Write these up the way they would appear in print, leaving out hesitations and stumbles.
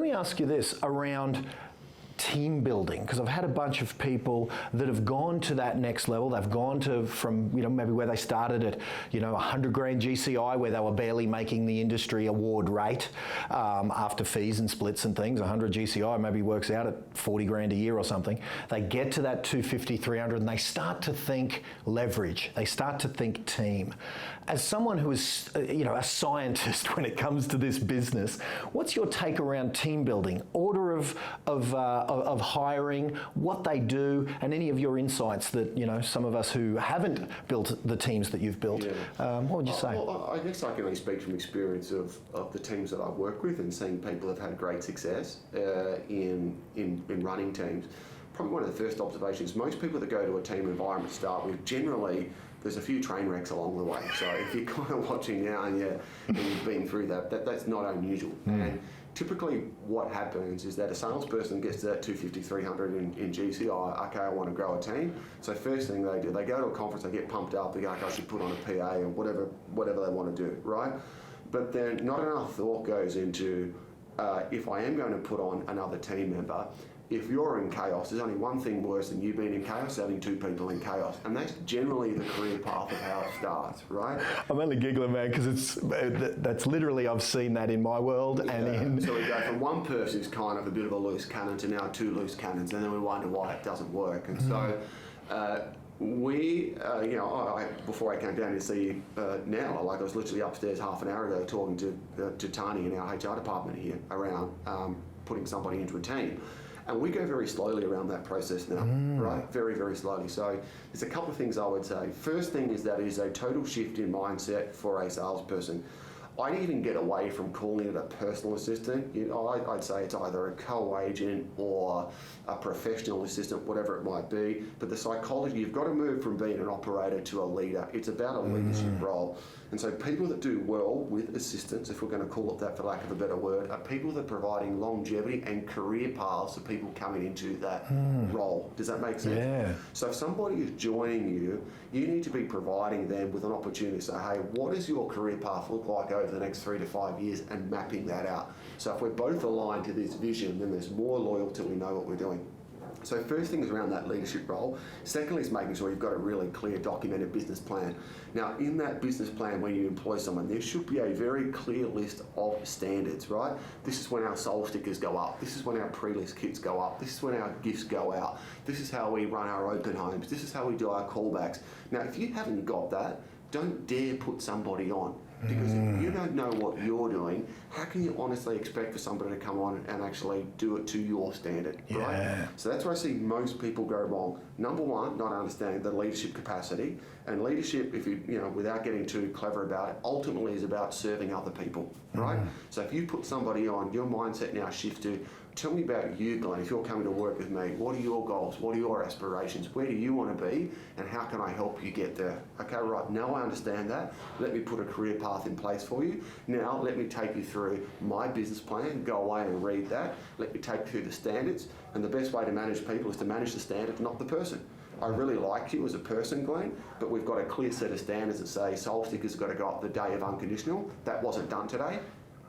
let me ask you this around team building, because I've had a bunch of people that have gone to that next level. They've gone to from, maybe where they started at, 100 grand GCI, where they were barely making the industry award rate after fees and splits and things. 100 GCI maybe works out at 40 grand a year or something. They get to that 250, 300, and they start to think leverage. They start to think team. As someone who is, a scientist when it comes to this business, what's your take around team building, order of hiring, what they do, and any of your insights that some of us who haven't built the teams that you've built? What would you say? Well, I guess I can only speak from experience of the teams that I work with and seeing people have had great success in running teams. Probably one of the first observations, most people that go to a team environment start with, generally there's a few train wrecks along the way. So if you're kind of watching now and you've been through that's not unusual. And typically what happens is that a salesperson gets to that 250, 300 in GCI, okay, I want to grow a team. So first thing they do, they go to a conference, they get pumped up, they go, okay, I should put on a PA or whatever they want to do, right? But then not enough thought goes into, if I am going to put on another team member, if you're in chaos, there's only one thing worse than you being in chaos, having two people in chaos. And that's generally the career path of how it starts, right? I'm only giggling, man, because that's literally, I've seen that in my world. Yeah. And so we go from one person who's kind of a bit of a loose cannon to now two loose cannons, and then we wonder why it doesn't work. And so before I came down to see you now, I was literally upstairs half an hour ago talking to Tani in our HR department here around putting somebody into a team. And we go very slowly around that process now, right? Very, very slowly. So there's a couple of things I would say. First thing is that is a total shift in mindset for a salesperson. I'd even get away from calling it a personal assistant. I'd say it's either a co-agent or a professional assistant, whatever it might be. But the psychology, you've got to move from being an operator to a leader. It's about a leadership role. And so people that do well with assistants, if we're going to call it that for lack of a better word, are people that are providing longevity and career paths for people coming into that role. Does that make sense? Yeah. So if somebody is joining you, you need to be providing them with an opportunity to say, hey, what does your career path look like over the next 3 to 5 years, and mapping that out. So if we're both aligned to this vision, then there's more loyalty, we know what we're doing. So first thing is around that leadership role. Secondly is making sure you've got a really clear documented business plan. Now in that business plan, when you employ someone, there should be a very clear list of standards, right? This is when our soul stickers go up. This is when our pre-list kits go up. This is when our gifts go out. This is how we run our open homes. This is how we do our callbacks. Now if you haven't got that, don't dare put somebody on. Because if you don't know what you're doing, how can you honestly expect for somebody to come on and actually do it to your standard, right? So that's where I see most people go wrong. Number one, not understanding the leadership capacity. And leadership, if you without getting too clever about it, ultimately is about serving other people, right? So if you put somebody on, your mindset now shifts to, tell me about you, Glenn. If you're coming to work with me, what are your goals? What are your aspirations? Where do you want to be? And how can I help you get there? Okay, right, now I understand that. Let me put a career path in place for you. Now let me take you through my business plan. Go away and read that. Let me take you through the standards. And the best way to manage people is to manage the standard, not the person. I really like you as a person, Glenn, but we've got a clear set of standards that say soul stickers got to go up the day of unconditional. That wasn't done today.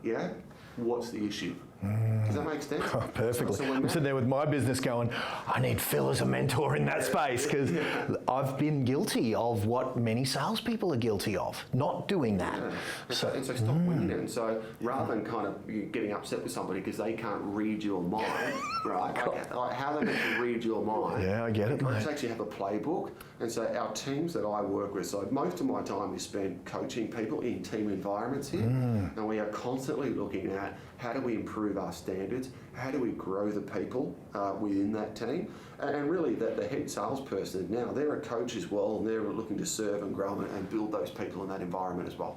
Yeah? What's the issue? Does that make sense? Oh, perfectly. So I'm sitting there with my business going, I need Phil as a mentor in that space, because I've been guilty of what many salespeople are guilty of, not doing that. And so stop winning it. And so rather than kind of getting upset with somebody because they can't read your mind, right? Like how they can read your mind. Yeah, I get it, mate. Let's actually have a playbook. And so our teams that I work with, so most of my time is spent coaching people in team environments here. And we are constantly looking at how do we improve our standards, how do we grow the people within that team, and really that the head salesperson now, they're a coach as well, and they're looking to serve and grow and build those people in that environment as well.